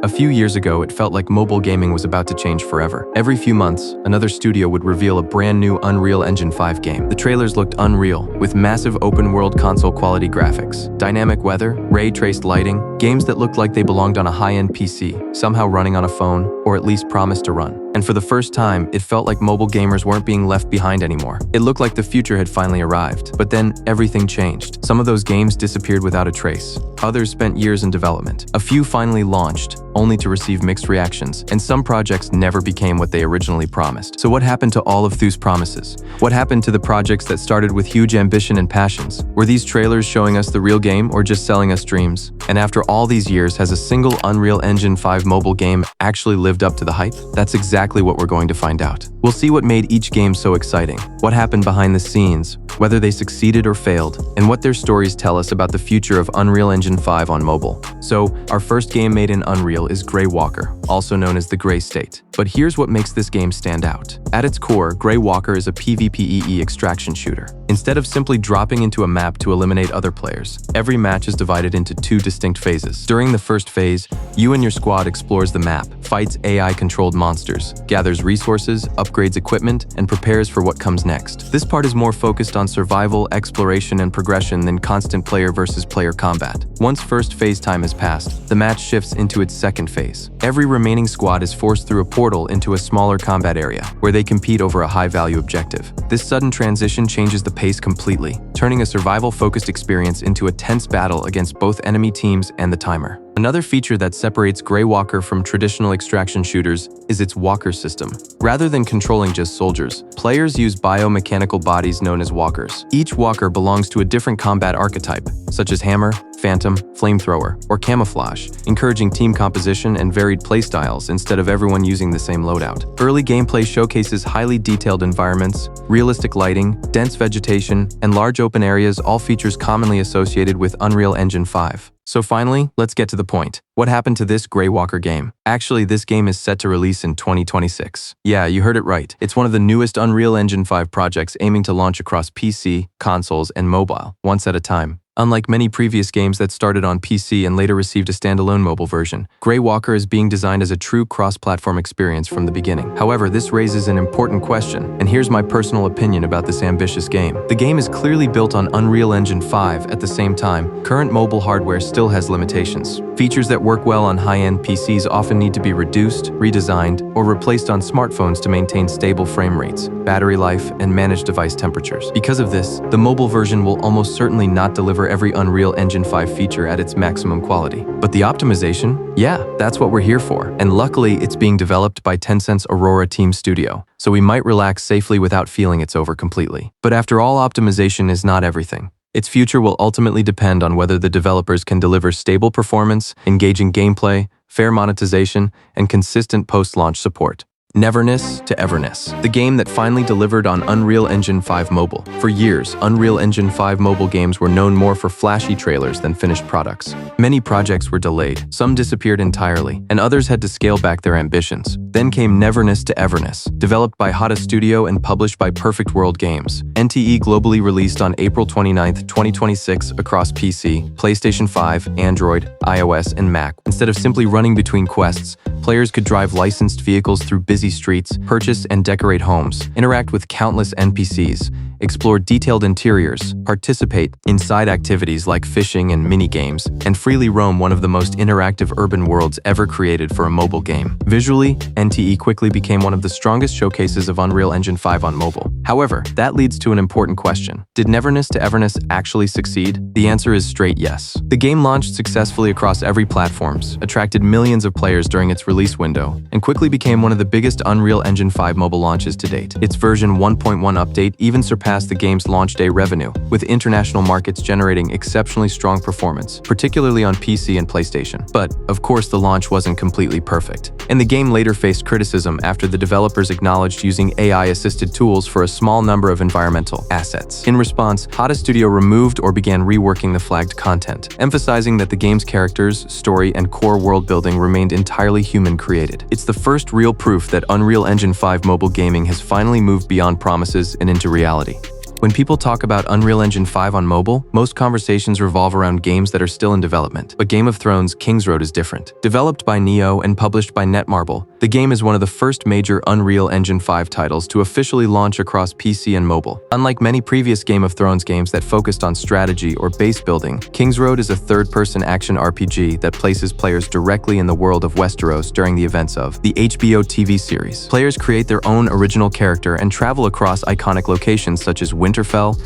A few years ago, it felt like mobile gaming was about to change forever. Every few months, another studio would reveal a brand new Unreal Engine 5 game. The trailers looked unreal, with massive open-world console-quality graphics, dynamic weather, ray-traced lighting, games that looked like they belonged on a high-end PC, somehow running on a phone, or at least promised to run. And for the first time, it felt like mobile gamers weren't being left behind anymore. It looked like the future had finally arrived. But then, everything changed. Some of those games disappeared without a trace. Others spent years in development. A few finally launched, only to receive mixed reactions, and some projects never became what they originally promised. So what happened to all of those promises? What happened to the projects that started with huge ambition and passions? Were these trailers showing us the real game or just selling us dreams? And after all these years, has a single Unreal Engine 5 mobile game actually lived up to the hype? That's exactly what we're going to find out. We'll see what made each game so exciting, what happened behind the scenes, whether they succeeded or failed, and what their stories tell us about the future of Unreal Engine 5 on mobile. So, our first game made in Unreal is Grey Walker, also known as the Grey State. But here's what makes this game stand out. At its core, Grey Walker is a PvPvE extraction shooter. Instead of simply dropping into a map to eliminate other players, every match is divided into two distinct phases. During the first phase, you and your squad explores the map, fights AI-controlled monsters, gathers resources, upgrades equipment, and prepares for what comes next. This part is more focused on survival, exploration, and progression than constant player versus player combat. Once first phase time has passed, the match shifts into its second phase. Every remaining squad is forced through a portal into a smaller combat area, where they compete over a high-value objective. This sudden transition changes the pace completely, turning a survival-focused experience into a tense battle against both enemy teams and the timer. Another feature that separates Grey Walker from traditional extraction shooters is its walker system. Rather than controlling just soldiers, players use biomechanical bodies known as walkers. Each walker belongs to a different combat archetype, such as hammer, phantom, flamethrower, or camouflage, encouraging team composition and varied playstyles instead of everyone using the same loadout. Early gameplay showcases highly detailed environments, realistic lighting, dense vegetation, and large open areas, all features commonly associated with Unreal Engine 5. So finally, let's get to the point. What happened to this Grey Walker game? Actually, this game is set to release in 2026. Yeah, you heard it right. It's one of the newest Unreal Engine 5 projects aiming to launch across PC, consoles, and mobile, once at a time. Unlike many previous games that started on PC and later received a standalone mobile version, Grey Walker is being designed as a true cross-platform experience from the beginning. However, this raises an important question, and here's my personal opinion about this ambitious game. The game is clearly built on Unreal Engine 5. At the same time, current mobile hardware still has limitations. Features that work well on high-end PCs often need to be reduced, redesigned, or replaced on smartphones to maintain stable frame rates, battery life, and manage device temperatures. Because of this, the mobile version will almost certainly not deliver every Unreal Engine 5 feature at its maximum quality. But the optimization? Yeah, that's what we're here for. And luckily, it's being developed by Tencent's Aurora Team Studio, so we might relax safely without feeling it's over completely. But after all, optimization is not everything. Its future will ultimately depend on whether the developers can deliver stable performance, engaging gameplay, fair monetization, and consistent post-launch support. Neverness to Everness, the game that finally delivered on Unreal Engine 5 mobile. For years, Unreal Engine 5 mobile games were known more for flashy trailers than finished products. Many projects were delayed, some disappeared entirely, and others had to scale back their ambitions. Then came Neverness to Everness, developed by Hada Studio and published by Perfect World Games. NTE globally released on April 29, 2026 across PC, PlayStation 5, Android, iOS, and Mac. Instead of simply running between quests, players could drive licensed vehicles through busy streets, purchase and decorate homes, interact with countless NPCs, explore detailed interiors, participate in side activities like fishing and mini-games, and freely roam one of the most interactive urban worlds ever created for a mobile game. Visually, NTE quickly became one of the strongest showcases of Unreal Engine 5 on mobile. However, that leads to an important question. Did Neverness to Everness actually succeed? The answer is straight yes. The game launched successfully across every platforms, attracted millions of players during its release window, and quickly became one of the biggest Unreal Engine 5 mobile launches to date. Its version 1.1 update even surpassed the game's launch day revenue, with international markets generating exceptionally strong performance, particularly on PC and PlayStation. But, of course, the launch wasn't completely perfect, and the game later faced criticism after the developers acknowledged using AI-assisted tools for a small number of environmental assets. In response, Hada Studio removed or began reworking the flagged content, emphasizing that the game's characters, story, and core world building remained entirely human-created. It's the first real proof that Unreal Engine 5 mobile gaming has finally moved beyond promises and into reality. When people talk about Unreal Engine 5 on mobile, most conversations revolve around games that are still in development. But Game of Thrones King's Road is different. Developed by Neo and published by Netmarble, the game is one of the first major Unreal Engine 5 titles to officially launch across PC and mobile. Unlike many previous Game of Thrones games that focused on strategy or base building, King's Road is a third-person action RPG that places players directly in the world of Westeros during the events of the HBO TV series. Players create their own original character and travel across iconic locations such as Winterfell,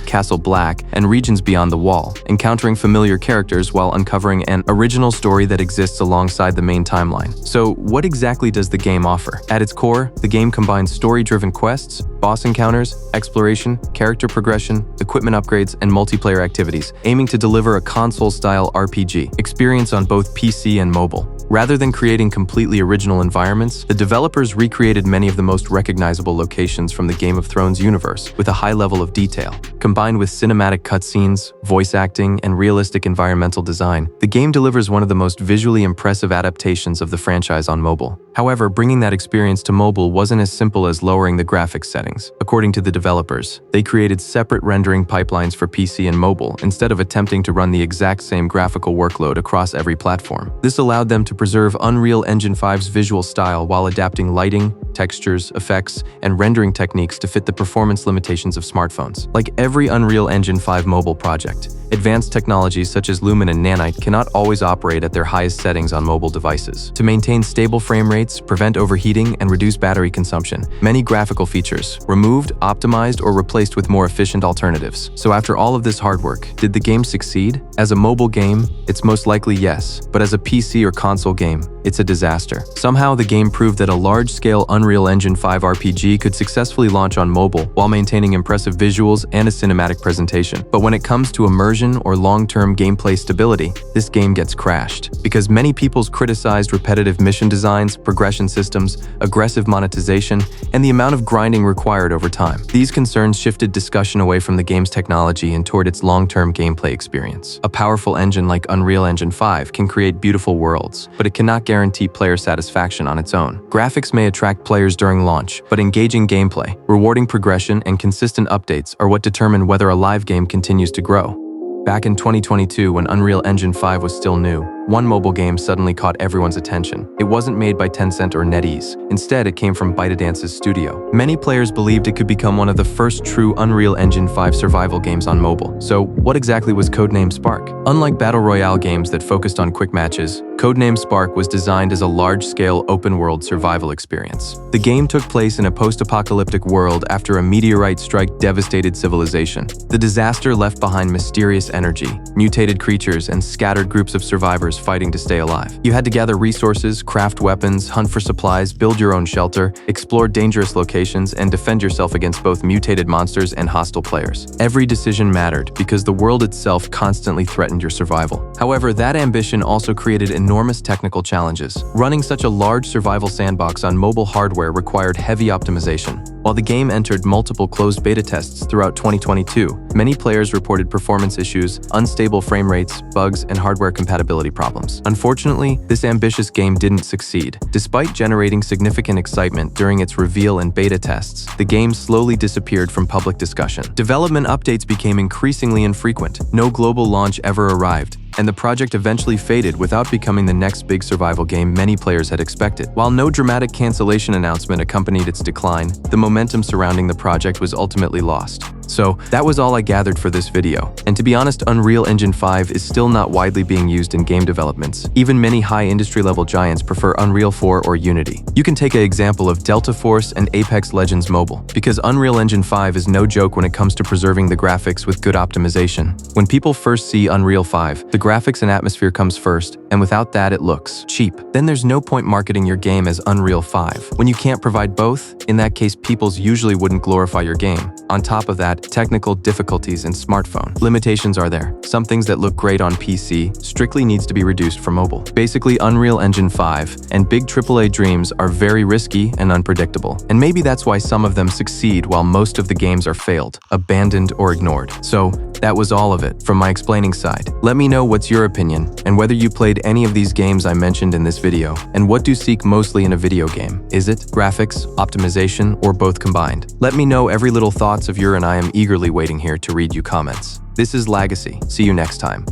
Castle Black, and regions beyond the Wall, encountering familiar characters while uncovering an original story that exists alongside the main timeline. So, what exactly does the game offer? At its core, the game combines story-driven quests, boss encounters, exploration, character progression, equipment upgrades, and multiplayer activities, aiming to deliver a console-style RPG experience on both PC and mobile. Rather than creating completely original environments, the developers recreated many of the most recognizable locations from the Game of Thrones universe with a high level of detail. Combined with cinematic cutscenes, voice acting, and realistic environmental design, the game delivers one of the most visually impressive adaptations of the franchise on mobile. However, bringing that experience to mobile wasn't as simple as lowering the graphics settings. According to the developers, they created separate rendering pipelines for PC and mobile instead of attempting to run the exact same graphical workload across every platform. This allowed them to preserve Unreal Engine 5's visual style while adapting lighting, textures, effects, and rendering techniques to fit the performance limitations of smartphones. Like every Unreal Engine 5 mobile project, advanced technologies such as Lumen and Nanite cannot always operate at their highest settings on mobile devices. To maintain stable frame rates, prevent overheating, and reduce battery consumption, many graphical features were removed, optimized, or replaced with more efficient alternatives. So after all of this hard work, did the game succeed? As a mobile game, it's most likely yes, but as a PC or console game, it's a disaster. Somehow the game proved that a large-scale Unreal Engine 5 RPG could successfully launch on mobile while maintaining impressive visuals and a cinematic presentation. But when it comes to immersion or long-term gameplay stability, this game gets crashed. Because many people's criticized repetitive mission designs, progression systems, aggressive monetization, and the amount of grinding required over time. These concerns shifted discussion away from the game's technology and toward its long-term gameplay experience. A powerful engine like Unreal Engine 5 can create beautiful worlds, but it cannot guarantee player satisfaction on its own. Graphics may attract players during launch, but engaging gameplay, rewarding progression, and consistent updates are what determine whether a live game continues to grow. Back in 2022, when Unreal Engine 5 was still new, one mobile game suddenly caught everyone's attention. It wasn't made by Tencent or NetEase. Instead, it came from ByteDance's studio. Many players believed it could become one of the first true Unreal Engine 5 survival games on mobile. So, what exactly was Codename Spark? Unlike Battle Royale games that focused on quick matches, Codename Spark was designed as a large-scale open-world survival experience. The game took place in a post-apocalyptic world after a meteorite strike devastated civilization. The disaster left behind mysterious energy, mutated creatures, and scattered groups of survivors fighting to stay alive. You had to gather resources, craft weapons, hunt for supplies, build your own shelter, explore dangerous locations, and defend yourself against both mutated monsters and hostile players. Every decision mattered because the world itself constantly threatened your survival. However, that ambition also created enormous technical challenges. Running such a large survival sandbox on mobile hardware required heavy optimization. While the game entered multiple closed beta tests throughout 2022, many players reported performance issues, unstable frame rates, bugs, and hardware compatibility problems. Unfortunately, this ambitious game didn't succeed. Despite generating significant excitement during its reveal and beta tests, the game slowly disappeared from public discussion. Development updates became increasingly infrequent. No global launch ever arrived, and the project eventually faded without becoming the next big survival game many players had expected. While no dramatic cancellation announcement accompanied its decline, the momentum surrounding the project was ultimately lost. So, that was all I gathered for this video. And to be honest, Unreal Engine 5 is still not widely being used in game developments. Even many high industry-level giants prefer Unreal 4 or Unity. You can take an example of Delta Force and Apex Legends Mobile, because Unreal Engine 5 is no joke when it comes to preserving the graphics with good optimization. When people first see Unreal 5, the graphics and atmosphere comes first, and without that it looks cheap. Then there's no point marketing your game as Unreal 5. When you can't provide both, in that case people usually wouldn't glorify your game. On top of that, technical difficulties in smartphone limitations are there. Some things that look great on PC strictly needs to be reduced for mobile. Basically, Unreal Engine 5 and big AAA dreams are very risky and unpredictable. And maybe that's why some of them succeed while most of the games are failed, abandoned, or ignored. So, That was all of it from my explaining side. Let me know what's your opinion and whether you played any of these games I mentioned in this video, and what do you seek mostly in a video game? Is it graphics, optimization, or both combined? Let me know every little thoughts of your, and I am eagerly waiting here to read you comments. This is Legacy. See you next time.